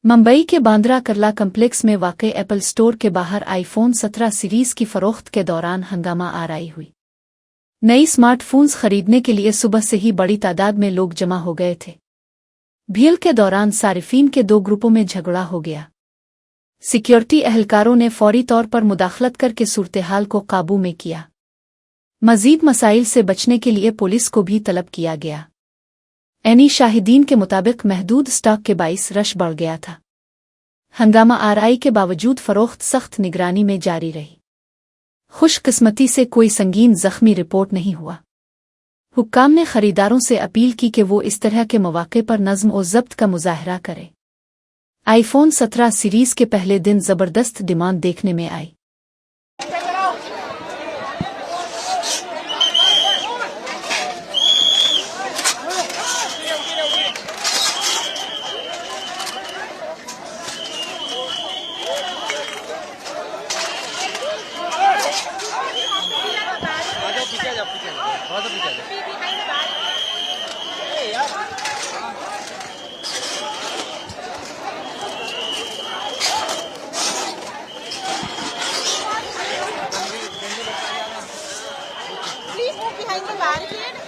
मुंबई के बांद्रा कर्ला कम्प्लेक्स में वाक़ एप्पल स्टोर के बाहर आईफोन 17 सीरीज की फरोख्त के दौरान हंगामा आराई हुई। नई स्मार्टफोन्स खरीदने के लिए सुबह से ही बड़ी तादाद में लोग जमा हो गए थे। भीड़ के दौरान सारिफीन के दो ग्रुपों में झगड़ा हो गया। सिक्योरिटी एहलकारों ने फौरी तौर पर मुदाखलत करके सूरत-ए-हाल को काबू में किया। मज़ीद मसाइल से बचने के लिए पुलिस को भी तलब किया गया। एनी शाहिदीन के मुताबिक महदूद स्टॉक के बाइस रश बढ़ गया था। हंगामा आरआई के बावजूद फरोख्त सख्त निगरानी में जारी रही। खुशकिस्मती से कोई संगीन जख्मी रिपोर्ट नहीं हुआ। हुक्काम ने खरीदारों से अपील की कि वो इस तरह के मौके पर नज़्म और ज़ब्त का मुजाहरा करें। आईफोन 17 सीरीज के पहले दिन ज़बरदस्त डिमांड देखने में आई। Please move behind the barricade.